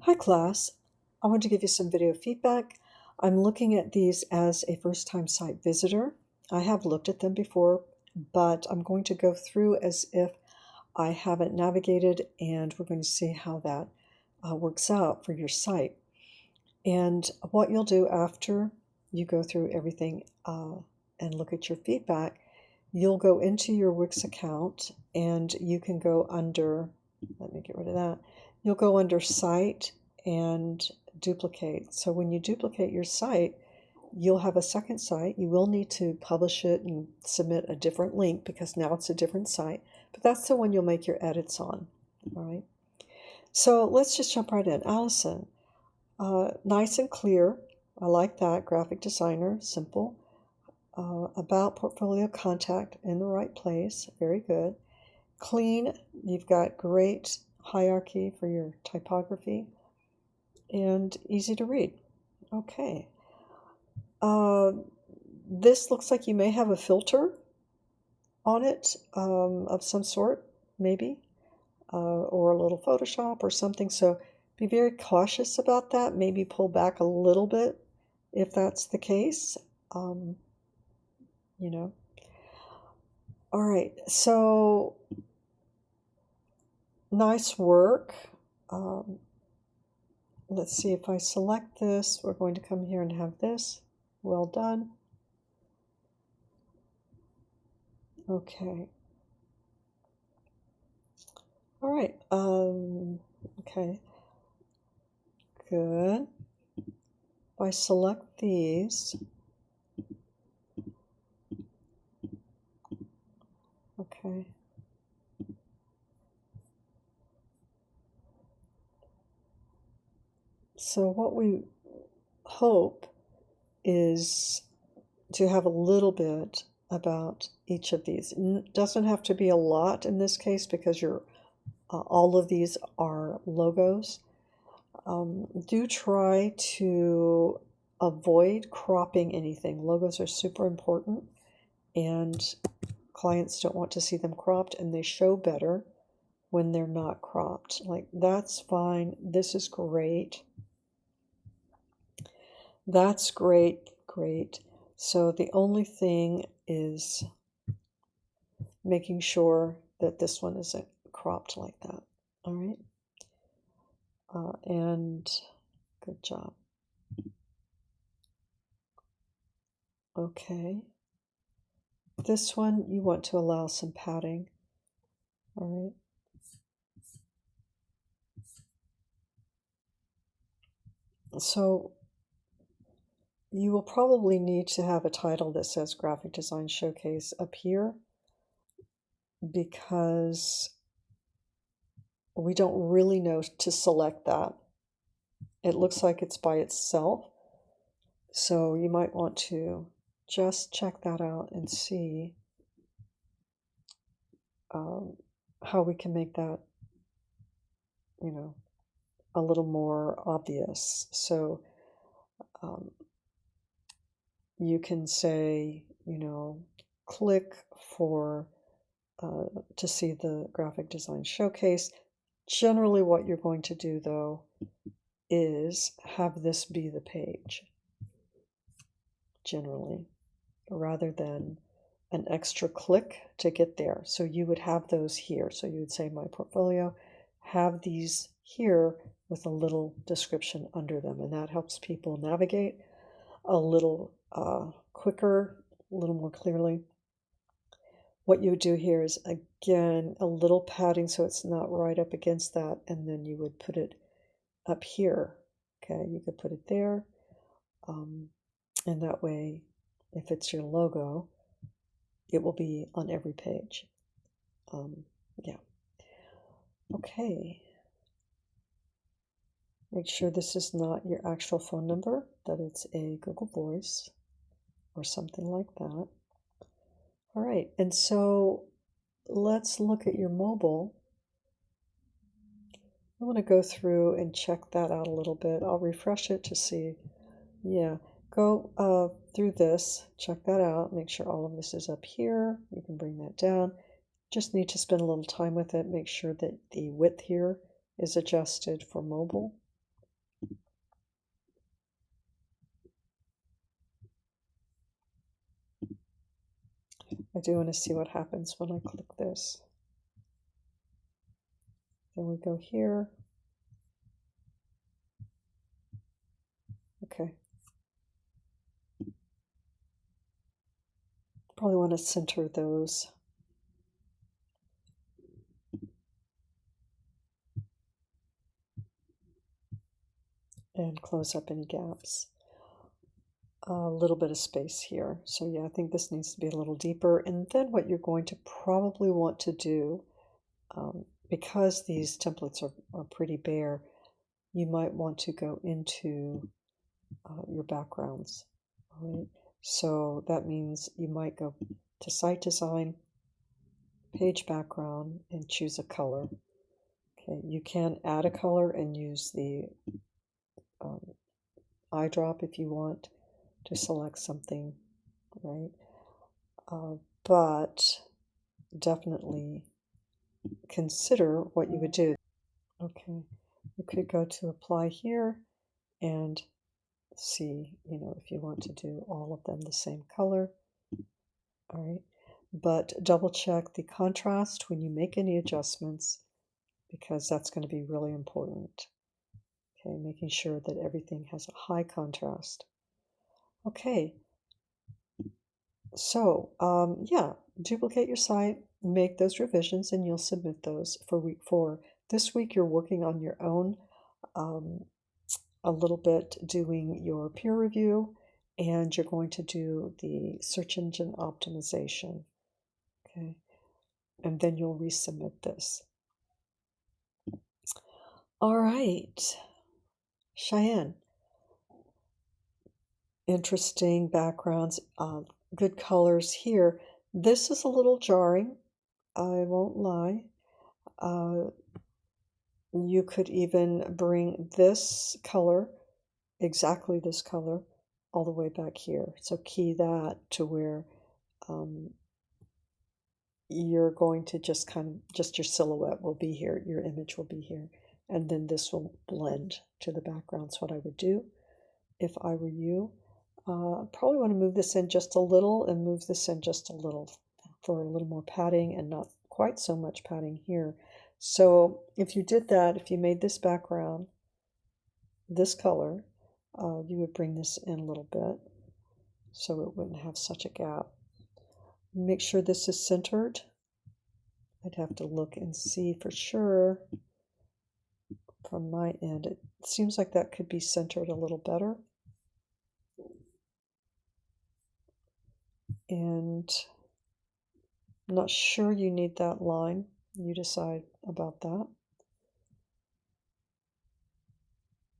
Hi class, I want to give you some video feedback. I'm looking at these as a first-time site visitor. I have looked at them before, but I'm going to go through as if I haven't navigated, and we're going to see how that works out for your site. And what you'll do after you go through everything and look at your feedback, you'll go into your Wix account and you can go under, let me get rid of that, you'll go under Site and Duplicate. So when you duplicate your site, you'll have a second site. You will need to publish it and submit a different link because now it's a different site, but that's the one you'll make your edits on. All right. So let's just jump right in. Allison, nice and clear. I like that. Graphic designer, simple. About portfolio contact in the right place. Very good. Clean. You've got great hierarchy for your typography and easy to read. Okay. This looks like you may have a filter on it of some sort, maybe, or a little Photoshop or something. So be very cautious about that. Maybe pull back a little bit if that's the case. You know. All right, so nice work. Let's see, if I select this, we're going to come here and have this. Well done. Okay. All right. Okay. Good. If I select these, okay. So what we hope is to have a little bit about each of these. It doesn't have to be a lot in this case because all of these are logos. Do try to avoid cropping anything. Logos are super important and clients don't want to see them cropped, and they show better when they're not cropped. Like, that's fine. This is great. That's great, great. So the only thing is making sure that this one isn't cropped like that. All right. And good job. Okay. This one, you want to allow some padding. All right. So you will probably need to have a title that says Graphic Design Showcase up here because we don't really know to select that. It looks like it's by itself. So you might want to just check that out and see how we can make that, you know, a little more obvious. So you can say, you know, click for to see the graphic design showcase. Generally what you're going to do though is have this be the page, generally, rather than an extra click to get there. So you would have those here. So you would say my portfolio, have these here with a little description under them, and that helps people navigate a little quicker, a little more clearly. What you would do here is, again, a little padding so it's not right up against that, and then you would put it up here. Okay, you could put it there, and that way, if it's your logo, it will be on every page. Yeah. Okay. Make sure this is not your actual phone number, that it's a Google Voice or something like that. All right, and so let's look at your mobile. I want to go through and check that out a little bit. I'll refresh it to see. Yeah, go through this, check that out, make sure all of this is up here. You can bring that down. Just need to spend a little time with it, make sure that the width here is adjusted for mobile. I do want to see what happens when I click this. Then we go here. Okay. Probably want to center those. And close up any gaps. A little bit of space here. So yeah, I think this needs to be a little deeper. And then what you're going to probably want to do, because these templates are pretty bare, you might want to go into your backgrounds. Right? So that means you might go to Site Design, Page Background, and choose a color. Okay, you can add a color and use the eyedrop if you want to select something, right? But definitely consider what you would do. Okay, you could go to apply here and see, if you want to do all of them the same color. All right, but double check the contrast when you make any adjustments, because that's going to be really important. Okay, making sure that everything has a high contrast. Okay, so yeah, duplicate your site, make those revisions, and you'll submit those for week 4. This week you're working on your own, a little bit doing your peer review, and you're going to do the search engine optimization. Okay, and then you'll resubmit this. All right, Cheyenne. Interesting backgrounds, good colors here. This is a little jarring, I won't lie. You could even bring this color, exactly this color, all the way back here. So key that to where you're going to just just your silhouette will be here, your image will be here, and then this will blend to the background. That's what I would do if I were you. Probably want to move this in just a little and move this in just a little for a little more padding and not quite so much padding here. So if you did that, if you made this background this color, you would bring this in a little bit so it wouldn't have such a gap. Make sure this is centered. I'd have to look and see for sure from my end. It seems like that could be centered a little better. And I'm not sure you need that line. You decide about that.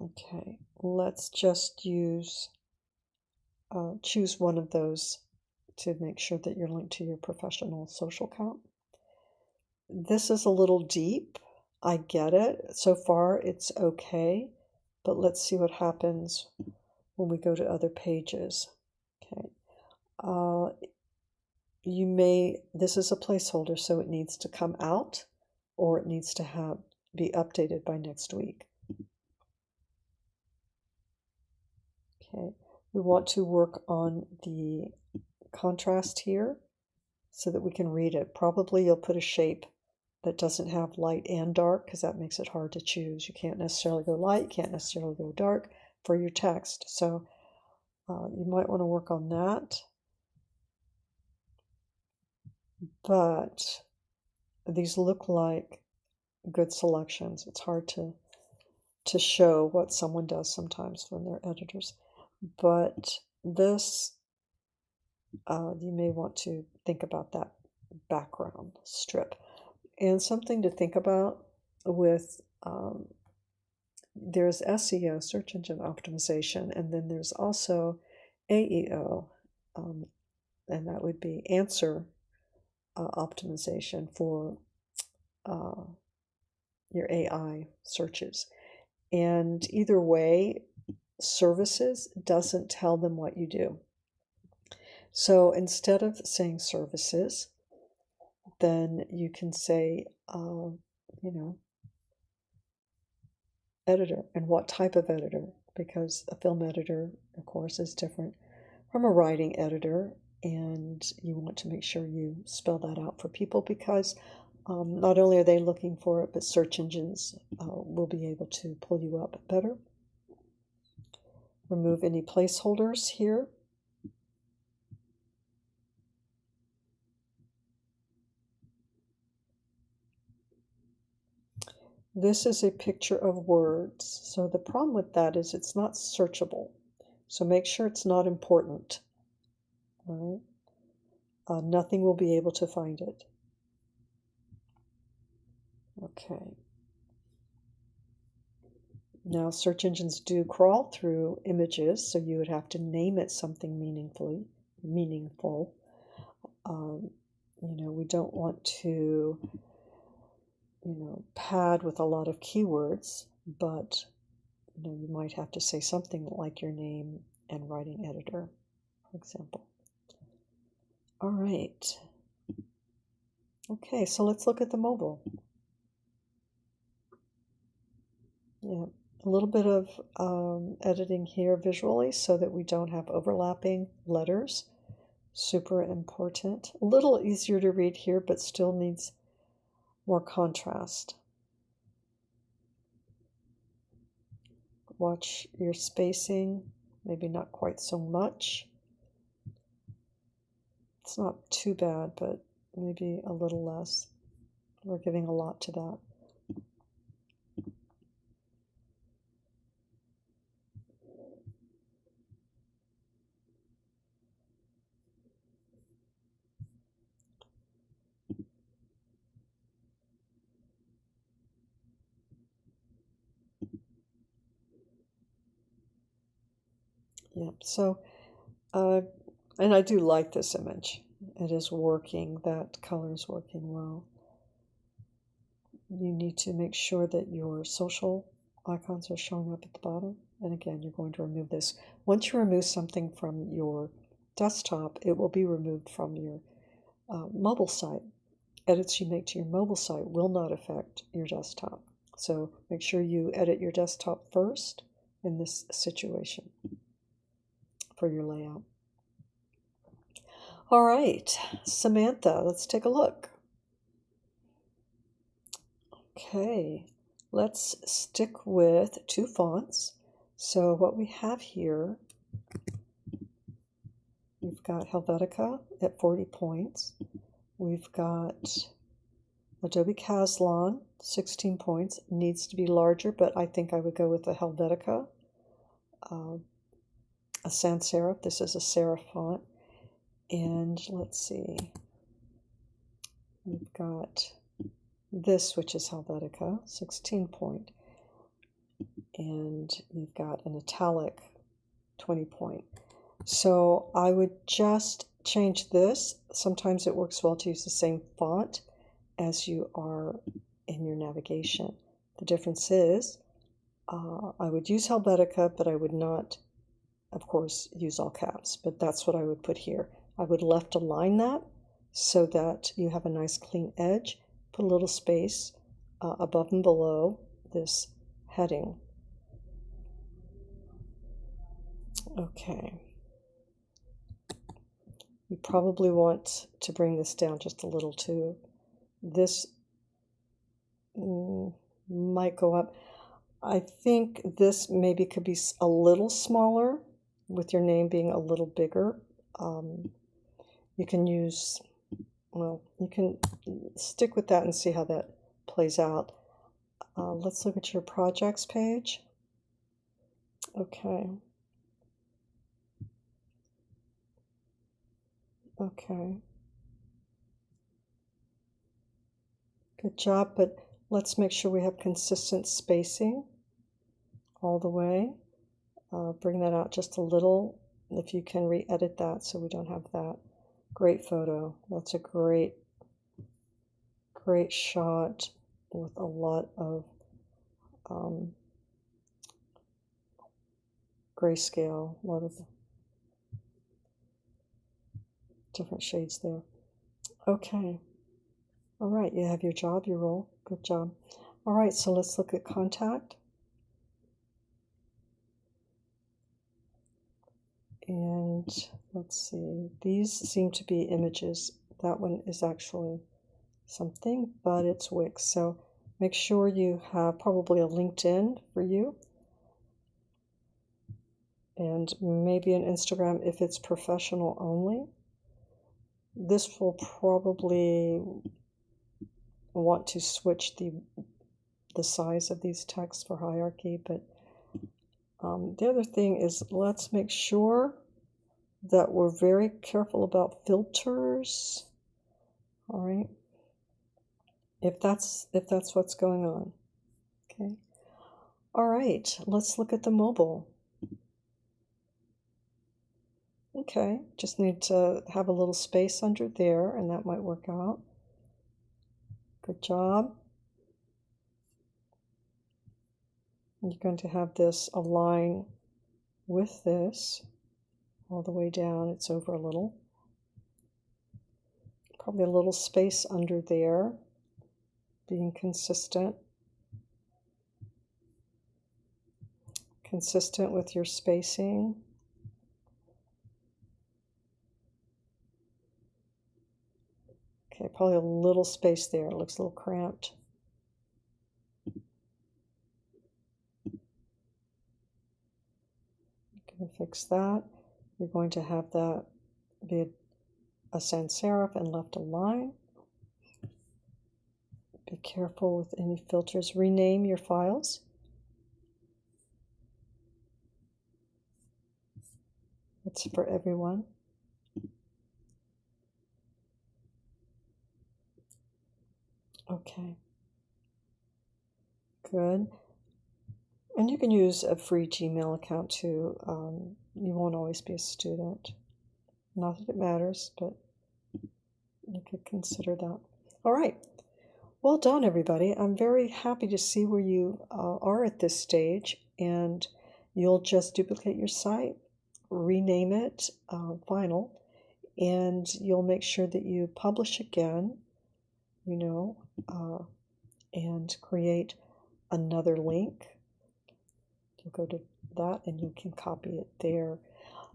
Okay, let's just choose one of those to make sure that you're linked to your professional social account. This is a little deep. I get it. So far, it's okay. But let's see what happens when we go to other pages. Okay. This is a placeholder, so it needs to come out or it needs to be updated by next week. Okay, we want to work on the contrast here so that we can read it. Probably you'll put a shape that doesn't have light and dark because that makes it hard to choose. You can't necessarily go light, you can't necessarily go dark for your text. So you might want to work on that. But these look like good selections. It's hard to show what someone does sometimes when they're editors. But this, you may want to think about that background strip. And something to think about with, there's SEO, search engine optimization, and then there's also AEO, and that would be answer optimization for your AI searches. And either way, services doesn't tell them what you do. So instead of saying services, then you can say, editor, and what type of editor, because a film editor, of course, is different from a writing editor. and you want to make sure you spell that out for people because not only are they looking for it, but search engines will be able to pull you up better. Remove any placeholders here. This is a picture of words. So the problem with that is it's not searchable. So make sure it's not important. All right? Nothing will be able to find it. Okay. Now search engines do crawl through images, so you would have to name it something meaningful. We don't want to, pad with a lot of keywords, but you might have to say something like your name and writing editor, for example. All right. Okay, so let's look at the mobile. Yeah, a little bit of editing here visually so that we don't have overlapping letters. Super important. A little easier to read here, but still needs more contrast. Watch your spacing, maybe not quite so much. It's not too bad, but maybe a little less. We're giving a lot to that. Yeah, so, and I do like this image. It is working, that color is working well. You need to make sure that your social icons are showing up at the bottom. And again, you're going to remove this. Once you remove something from your desktop, it will be removed from your mobile site. Edits you make to your mobile site will not affect your desktop. So make sure you edit your desktop first in this situation for your layout. All right, Samantha, let's take a look. Okay, let's stick with two fonts. So what we have here, we've got Helvetica at 40 points. We've got Adobe Caslon, 16 points. Needs to be larger, but I think I would go with the Helvetica. A sans serif, this is a serif font. And let's see, we've got this, which is Helvetica, 16 point. And you've got an italic, 20 point. So I would just change this. Sometimes it works well to use the same font as you are in your navigation. The difference is I would use Helvetica, but I would not, of course, use all caps, but that's what I would put here. I would left align that so that you have a nice clean edge. Put a little space above and below this heading. Okay. You probably want to bring this down just a little too. This might go up. I think this maybe could be a little smaller with your name being a little bigger. You can use, well, you can stick with that and see how that plays out. Let's look at your projects page. Okay. Okay. Good job, but let's make sure we have consistent spacing all the way. Bring that out just a little if you can re-edit that so we don't have that. Great photo. That's a great shot with a lot of grayscale, a lot of different shades there. Okay. All right, you have your job, your role. Good job. All right, so let's look at contact. And let's see, these seem to be images. That one is actually something, but it's Wix. So make sure you have probably a LinkedIn for you, and maybe an Instagram if it's professional only. This will probably want to switch the size of these texts for hierarchy, but the other thing is, let's make sure that we're very careful about filters. All right, if that's what's going on. Okay. All right, let's look at the mobile. Okay, just need to have a little space under there, and that might work out. Good job. You're going to have this align with this all the way down. It's over a little. Probably a little space under there, being consistent. Consistent with your spacing. Okay, probably a little space there. It looks a little cramped. Going to fix that. You're going to have that be a sans serif and left a line. Be careful with any filters. Rename your files. That's for everyone. Okay. Good. And you can use a free Gmail account too. You won't always be a student. Not that it matters, but you could consider that. All right. Well done, everybody. I'm very happy to see where you are at this stage, and you'll just duplicate your site, rename it Final, and you'll make sure that you publish again, and create another link. You'll go to that and you can copy it there.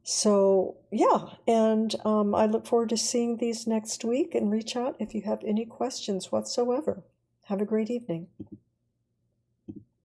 So yeah, and I look forward to seeing these next week, and reach out if you have any questions whatsoever. Have a great evening.